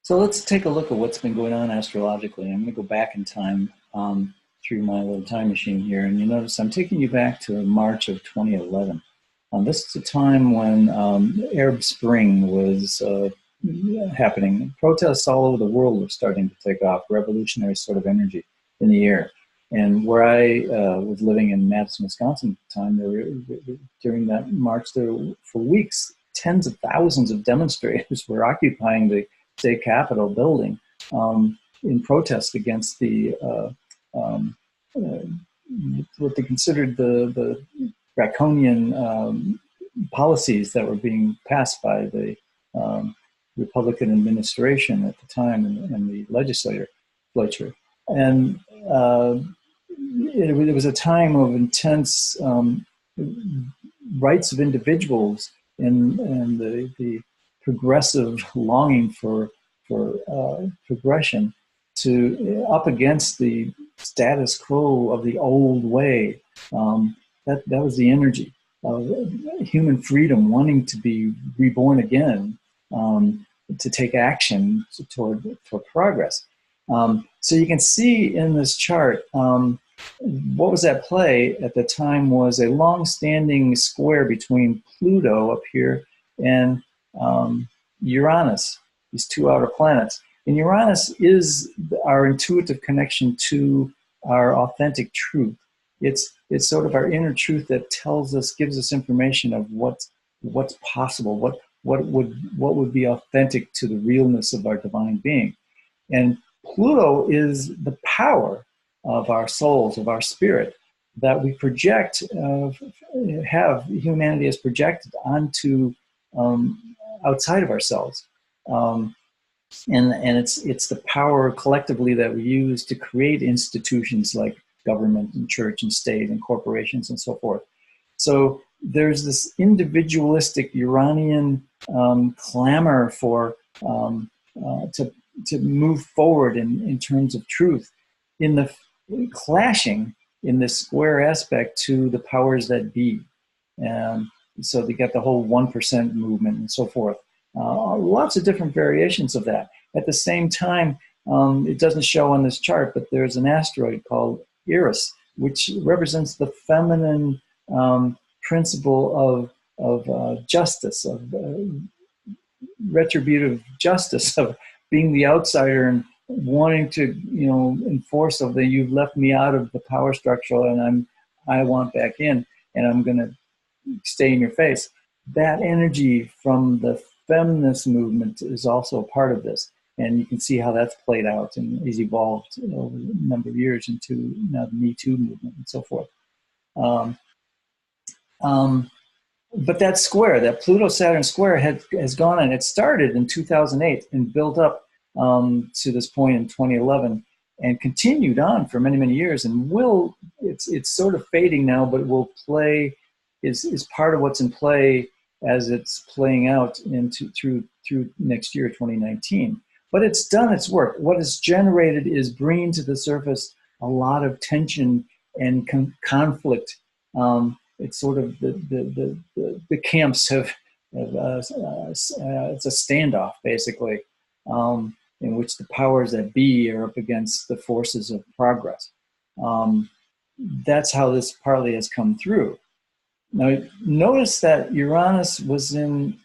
So let's take a look at what's been going on astrologically. I'm going to go back in time through my little time machine here. And you notice I'm taking you back to March of 2011. This is a time when Arab Spring was happening. Protests all over the world were starting to take off, revolutionary sort of energy in the air. And where I was living in Madison, Wisconsin at the time, during that march, there were, for weeks, tens of thousands of demonstrators were occupying the state capitol building in protest against the what they considered the draconian policies that were being passed by the Republican administration at the time and the legislature. And it was a time of intense rights of individuals and the progressive longing for progression to up against the status quo of the old way. That was the energy of human freedom, wanting to be reborn again, to take action toward progress. So you can see in this chart, what was at play at the time was a long-standing square between Pluto up here and Uranus, these two outer planets. And Uranus is our intuitive connection to our authentic truth. It's sort of our inner truth that tells us, gives us information of what's possible, what would be authentic to the realness of our divine being. And Pluto is the power of our souls, of our spirit, that we project, humanity has projected onto outside of ourselves. And it's the power collectively that we use to create institutions like government and church and state and corporations and so forth. So there's this individualistic Uranian clamor for to move forward in terms of truth, in the clashing in this square aspect to the powers that be. And so they get the whole 1% movement and so forth. Lots of different variations of that. At the same time, it doesn't show on this chart, but there's an asteroid called Eris, which represents the feminine principle of justice, of retributive justice, of being the outsider and wanting to, enforce of that you've left me out of the power structure and I want back in and I'm going to stay in your face. That energy from the feminist movement is also a part of this. And you can see how that's played out and is evolved over a number of years into now the Me Too movement and so forth. But that square, that Pluto-Saturn square has gone on. It started in 2008 and built up to this point in 2011 and continued on for many, many years. And it's sort of fading now, but will play, is part of what's in play as it's playing out through next year, 2019. But it's done its work. What it's generated is bringing to the surface a lot of tension and conflict. It's sort of the camps have it's a standoff basically, in which the powers that be are up against the forces of progress. That's how this partly has come through. Now, notice that Uranus was in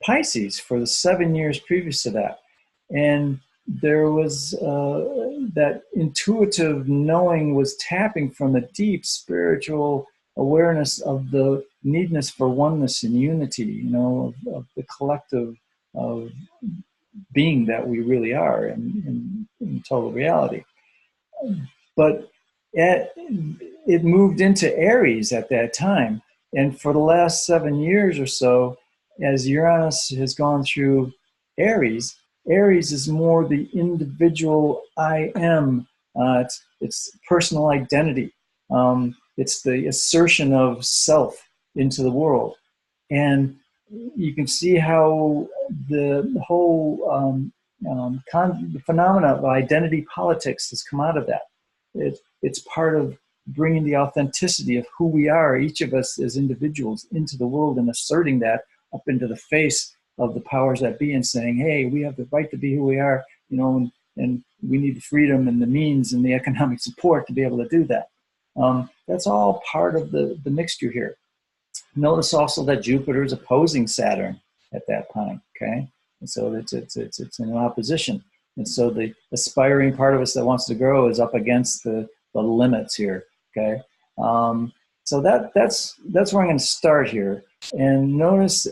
Pisces for the 7 years previous to that. And there was that intuitive knowing was tapping from a deep spiritual awareness of the needness for oneness and unity, of the collective of being that we really are in total reality. But it moved into Aries at that time. And for the last 7 years or so, as Uranus has gone through Aries is more the individual I am. It's personal identity. It's the assertion of self into the world. And you can see how the whole the phenomena of identity politics has come out of that. It's part of bringing the authenticity of who we are, each of us as individuals, into the world and asserting that up into the face of the powers that be and saying, hey, we have the right to be who we are, you know, and we need the freedom and the means and the economic support to be able to do that. That's all part of the mixture here. Notice also that Jupiter is opposing Saturn at that time, okay? And so it's in opposition. And so the aspiring part of us that wants to grow is up against the limits here, okay? So that's where I'm going to start here. And notice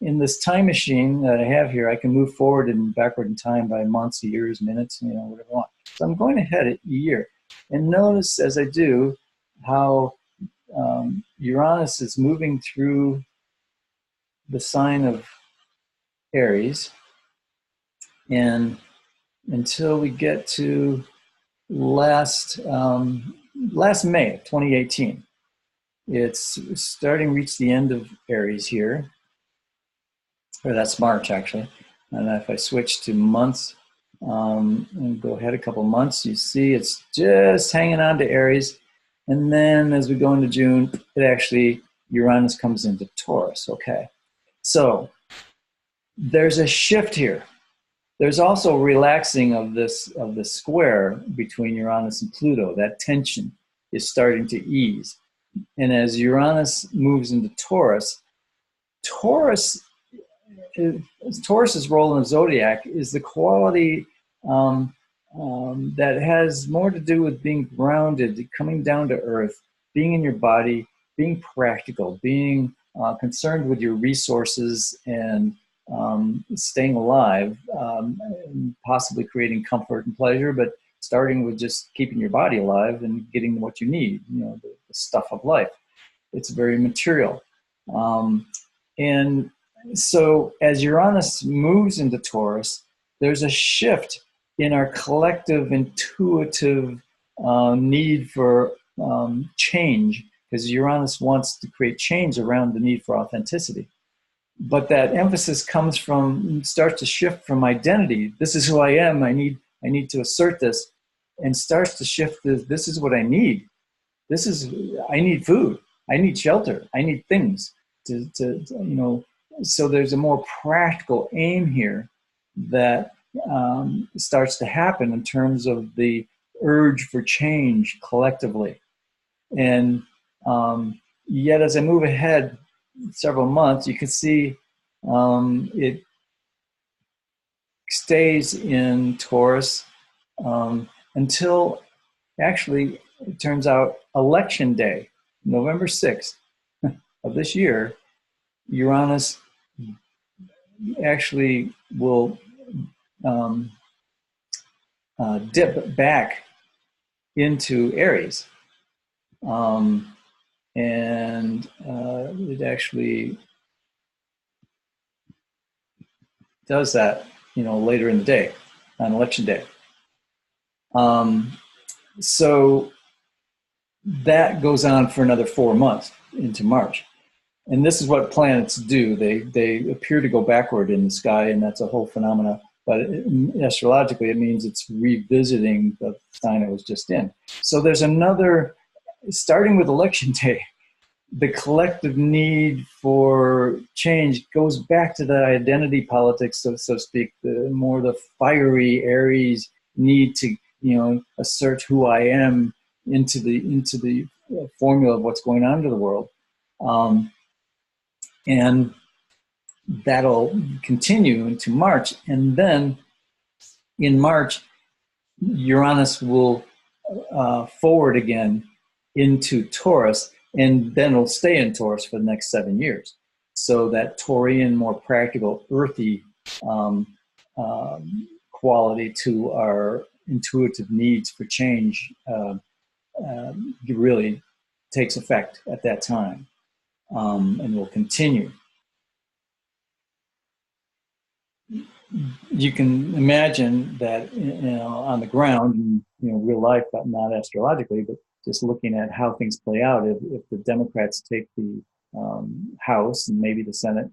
in this time machine that I have here, I can move forward and backward in time by months, years, minutes, you know, whatever I want. So I'm going ahead a year. And notice as I do how Uranus is moving through the sign of Aries, and until we get to last May 2018. It's starting to reach the end of Aries here, or that's March actually. And if I switch to months and go ahead a couple months, you see it's just hanging on to Aries. And then as we go into June, it actually, Uranus comes into Taurus, okay? So there's a shift here. There's also relaxing of this square between Uranus and Pluto. That tension is starting to ease. And as Uranus moves into Taurus, Taurus's role in the zodiac is the quality that has more to do with being grounded, coming down to earth, being in your body, being practical, being concerned with your resources and staying alive, and possibly creating comfort and pleasure, but starting with just keeping your body alive and getting what you need, you know, the stuff of life. It's very material. And so as Uranus moves into Taurus, there's a shift in our collective intuitive need for change, because Uranus wants to create change around the need for authenticity. But that emphasis starts to shift from identity. This is who I am. I need to assert this, and starts to shift this is what I need. I need food. I need shelter. I need things to you know. So there's a more practical aim here that starts to happen in terms of the urge for change collectively. And yet, as I move ahead several months, you can see it stays in Taurus until actually it turns out election day, November 6th of this year. Uranus actually will dip back into Aries. And it actually does that, you know, later in the day, on election day. So that goes on for another 4 months into March. And this is what planets do. They appear to go backward in the sky, and that's a whole phenomena. But astrologically, it means it's revisiting the sign it was just in. So there's another, starting with election day, the collective need for change goes back to the identity politics, so to speak, the fiery Aries need to, you know, assert who I am into the formula of what's going on in the world. And that'll continue into March. And then in March, Uranus will forward again into Taurus, and then it'll stay in Taurus for the next 7 years. So that Taurian, more practical, earthy quality to our intuitive needs for change really takes effect at that time, and will continue. You can imagine that, you know, on the ground, you know, real life, but not astrologically, but just looking at how things play out. If the Democrats take the House and maybe the Senate,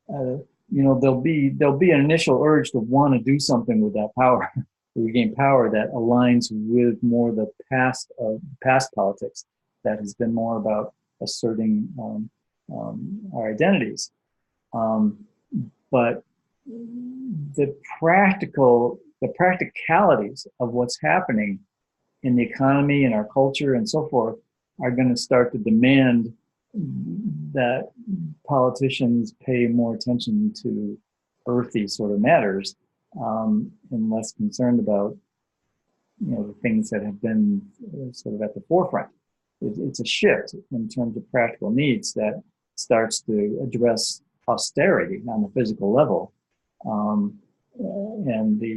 you know, there'll be an initial urge to want to do something with that power, to regain power that aligns with more the past politics that has been more about asserting our identities. but the practicalities of what's happening in the economy and our culture and so forth are going to start to demand that politicians pay more attention to earthy sort of matters, and less concerned about, the things that have been sort of at the forefront. It's a shift in terms of practical needs that starts to address austerity on the physical level, and the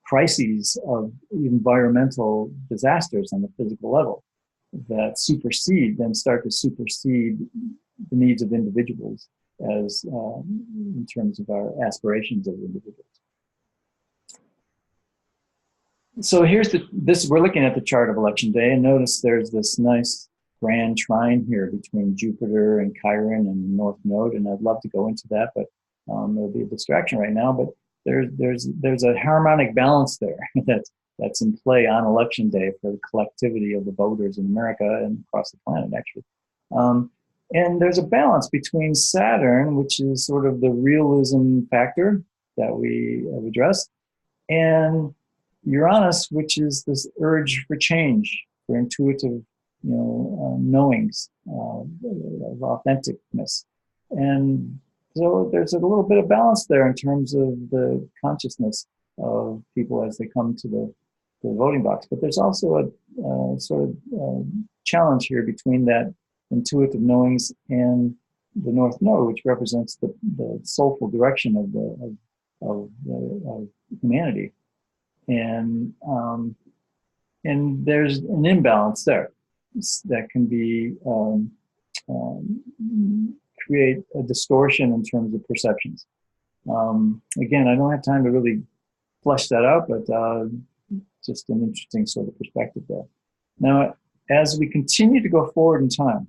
crises of environmental disasters on the physical level that start to supersede the needs of individuals as in terms of our aspirations as individuals. So we're looking at the chart of election day, and notice there's this nice grand trine here between Jupiter and Chiron and North Node, and I'd love to go into that, but there'll be a distraction right now. But there's a harmonic balance there that's in play on election day for the collectivity of the voters in America and across the planet, actually. And there's a balance between Saturn, which is sort of the realism factor that we have addressed, and Uranus, which is this urge for change, for intuitive, knowings, of authenticness. And so there's a little bit of balance there in terms of the consciousness of people as they come to the voting box. But there's also a sort of challenge here between that intuitive knowings and the North Node, which represents the soulful direction of humanity. And there's an imbalance there that can be create a distortion in terms of perceptions. Again, I don't have time to really flesh that out, but just an interesting sort of perspective there. Now, as we continue to go forward in time,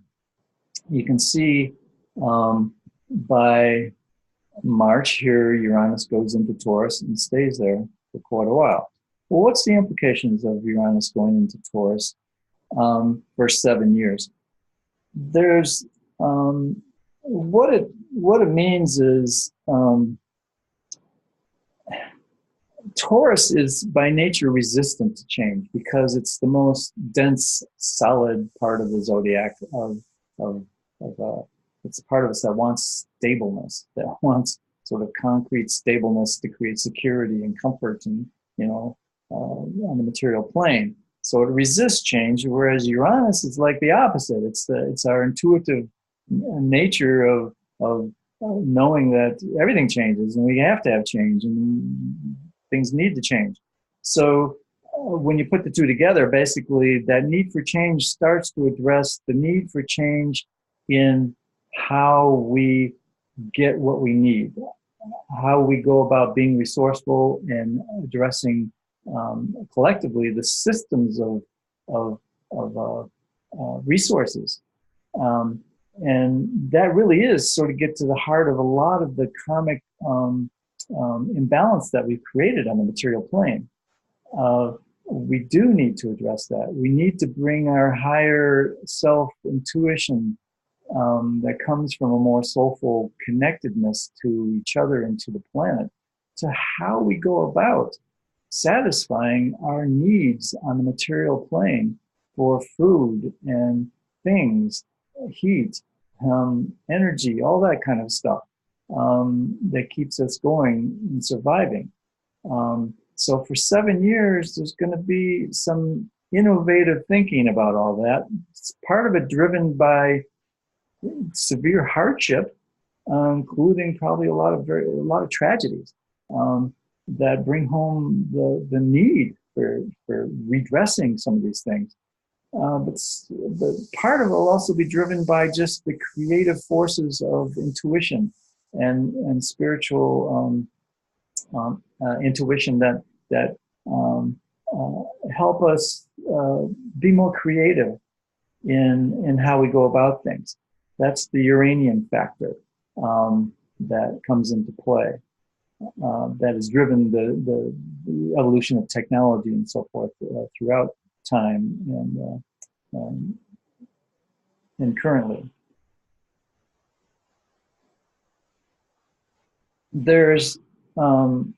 you can see by March here, Uranus goes into Taurus and stays there for quite a while. Well, what's the implications of Uranus going into Taurus for 7 years? There's what it means is Taurus is by nature resistant to change because it's the most dense, solid part of the zodiac. It's a part of us that wants stableness, that wants sort of concrete stableness to create security and comfort, and on the material plane. So it resists change, whereas Uranus is like the opposite. It's our intuitive nature of knowing that everything changes and we have to have change and things need to change. So when you put the two together, basically that need for change starts to address the need for change in how we get what we need, how we go about being resourceful and addressing collectively the systems of resources. And that really is sort of get to the heart of a lot of the karmic imbalance that we've created on the material plane. We do need to address that. We need to bring our higher self intuition that comes from a more soulful connectedness to each other and to the planet, to how we go about satisfying our needs on the material plane for food and things, heat, energy, all that kind of stuff that keeps us going and surviving. So for 7 years, there's going to be some innovative thinking about all that. It's part of it driven by severe hardship, including probably a lot of tragedies that bring home the need for redressing some of these things. But part of it will also be driven by just the creative forces of intuition and spiritual intuition that help us be more creative in how we go about things. That's the Uranian factor that comes into play. That has driven the evolution of technology and so forth throughout time and currently. there's the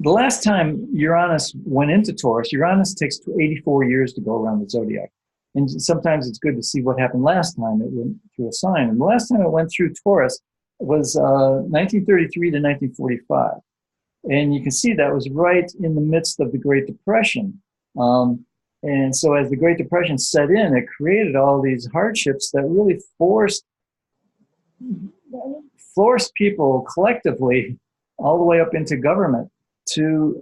last time Uranus went into Taurus, Uranus takes 84 years to go around the zodiac. And sometimes it's good to see what happened last time it went through a sign. And the last time it went through Taurus was 1933 to 1945. And you can see that was right in the midst of the Great Depression. And so as the Great Depression set in, it created all these hardships that really forced people collectively all the way up into government to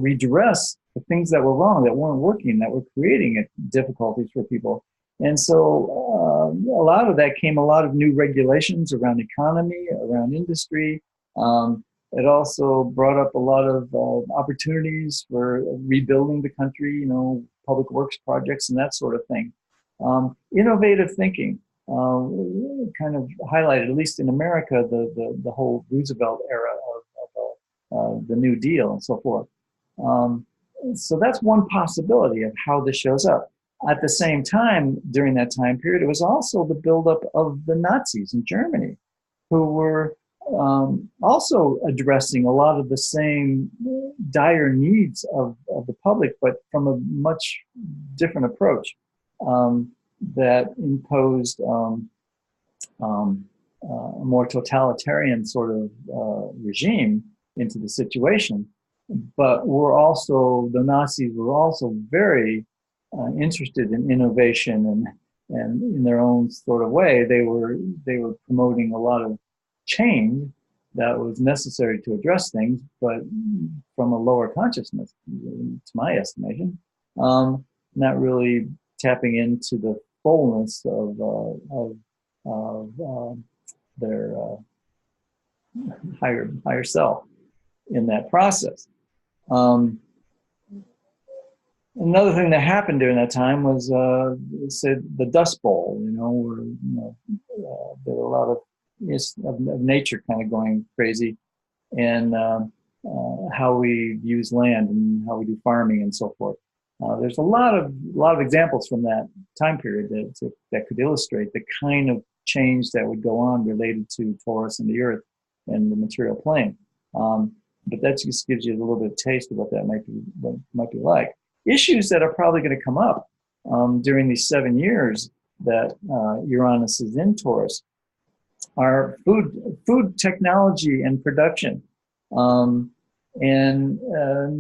redress the things that were wrong, that weren't working, that were creating difficulties for people. And so a lot of that came a lot of new regulations around economy, around industry. It also brought up a lot of opportunities for rebuilding the country, public works projects and that sort of thing. Innovative thinking kind of highlighted, at least in America, the whole Roosevelt era of the New Deal and so forth. So that's one possibility of how this shows up. At the same time, during that time period, it was also the buildup of the Nazis in Germany, who were also addressing a lot of the same dire needs of the public, but from a much different approach that imposed a more totalitarian sort of regime into the situation. But the Nazis were also very interested in innovation, and in their own sort of way, they were promoting a lot of change that was necessary to address things, but from a lower consciousness, to my estimation, not really tapping into the fullness of their higher self in that process. Another thing that happened during that time was the Dust Bowl. Where there were a lot of nature kind of going crazy, and how we use land and how we do farming and so forth. There's a lot of examples from that time period that could illustrate the kind of change that would go on related to Taurus and the Earth and the material plane. But that just gives you a little bit of taste of what that might be like. Issues that are probably going to come up during these 7 years that Uranus is in Taurus are food technology and production, and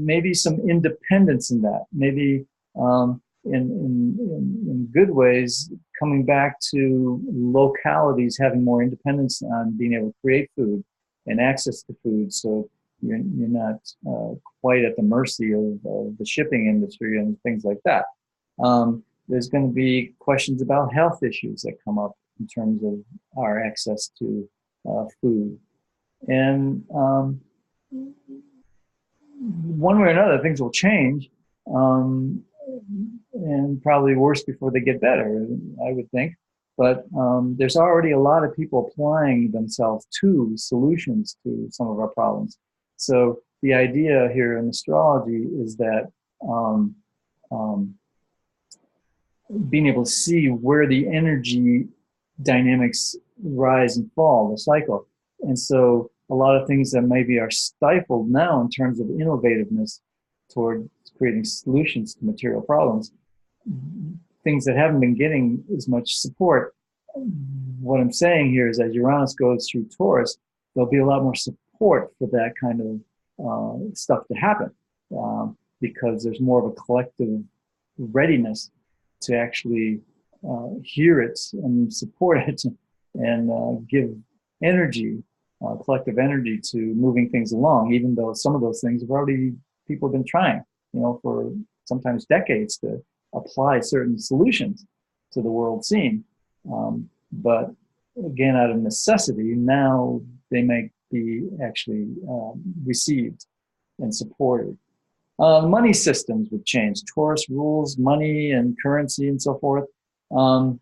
maybe some independence in that. Maybe in good ways, coming back to localities having more independence on being able to create food and access to food, so you're not quite at the mercy of the shipping industry and things like that. There's going to be questions about health issues that come up in terms of our access to food. And one way or another, things will change, and probably worse before they get better, I would think. But there's already a lot of people applying themselves to solutions to some of our problems. So the idea here in astrology is that being able to see where the energy dynamics rise and fall, the cycle. And so a lot of things that maybe are stifled now in terms of innovativeness toward creating solutions to material problems, things that haven't been getting as much support. What I'm saying here is as Uranus goes through Taurus, there'll be a lot more support for that kind of stuff to happen, because there's more of a collective readiness to actually hear it and support it and give energy, collective energy to moving things along, even though some of those things people have been trying, for sometimes decades to apply certain solutions to the world scene. But again, out of necessity, now they may be actually received and supported. Money systems would change. Taurus rules money and currency and so forth. So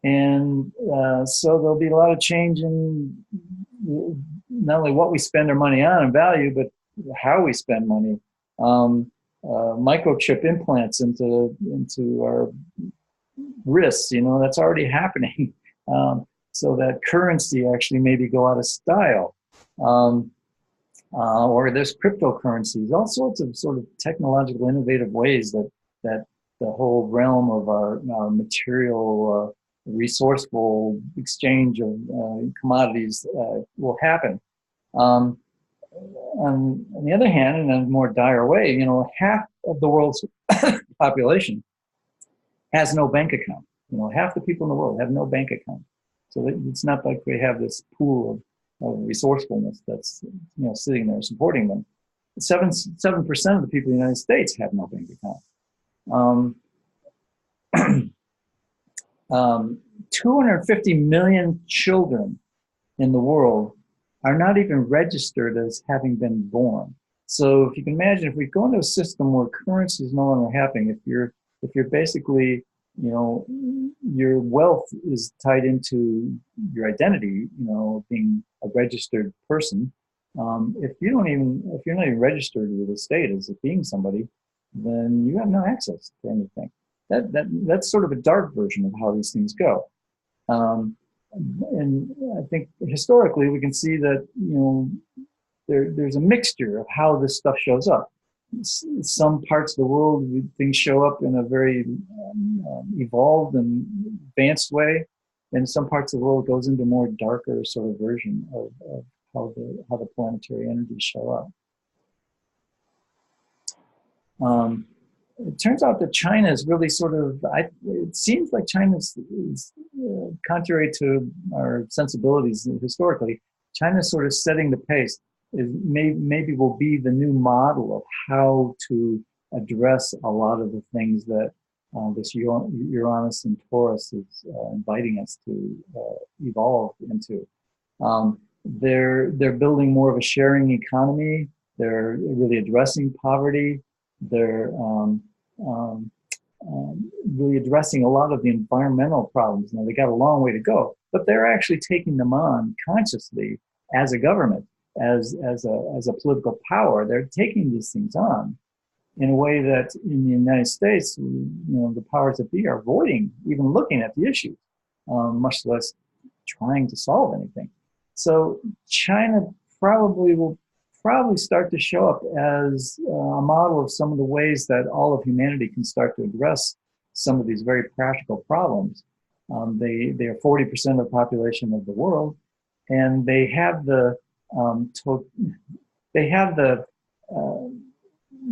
there'll be a lot of change in not only what we spend our money on and value, but how we spend money. Microchip implants into our wrists, that's already happening. So that currency actually maybe go out of style. Or there's cryptocurrencies, all sorts of sort of technological, innovative ways that the whole realm of our material, resourceful exchange of commodities will happen. Um, on the other hand, in a more dire way, half of the world's population has no bank account. Half the people in the world have no bank account. So it's not like they have this pool of resourcefulness that's sitting there supporting them. 7% of the people in the United States have no bank account. 250 million children in the world are not even registered as having been born. So if you can imagine, if we go into a system where currency is no longer happening, if you're basically, your wealth is tied into your identity, being a registered person. If you're not even registered with the state as being somebody, then you have no access to anything. That's sort of a dark version of how these things go. And I think historically we can see that there's a mixture of how this stuff shows up. Some parts of the world, things show up in a very evolved and advanced way, and some parts of the world goes into a more darker sort of version of how the planetary energies show up. It turns out that China is really sort of, it seems like China is contrary to our sensibilities historically, China is sort of setting the pace. Maybe will be the new model of how to address a lot of the things that this Uranus and Taurus is inviting us to evolve into. They're building more of a sharing economy. They're really addressing poverty. They're really addressing a lot of the environmental problems. Now, they got a long way to go, but they're actually taking them on consciously as a government, as a political power. They're taking these things on in a way that in the United States, the powers that be are avoiding even looking at the issues, much less trying to solve anything. So China will probably start to show up as a model of some of the ways that all of humanity can start to address some of these very practical problems. They are 40% of the population of the world, and they have the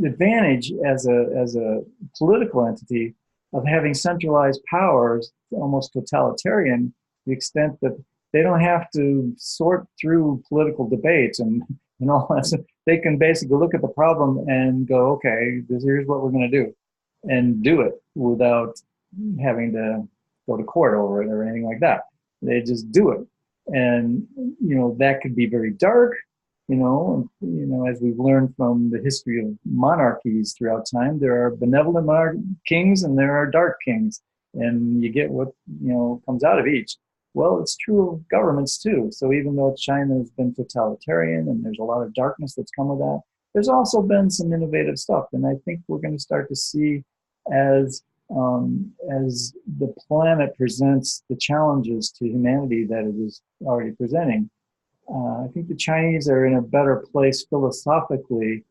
advantage as a political entity of having centralized powers, almost totalitarian, to the extent that they don't have to sort through political debates and all that. They can basically look at the problem and go, okay, here's what we're going to do, and do it without having to go to court over it or anything like that. They just do it. And, that could be very dark, as we've learned from the history of monarchies throughout time. There are benevolent kings and there are dark kings, and you get what, comes out of each. Well, it's true of governments too. So even though China has been totalitarian and there's a lot of darkness that's come with that, there's also been some innovative stuff. And I think we're going to start to see as the planet presents the challenges to humanity that it is already presenting. I think the Chinese are in a better place philosophically,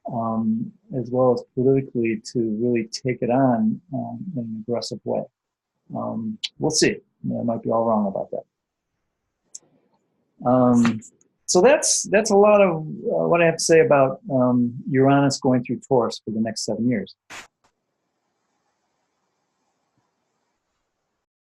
as well as politically, to really take it on in an aggressive way. We'll see. I might be all wrong about that. So that's a lot of what I have to say about Uranus going through Taurus for the next 7 years.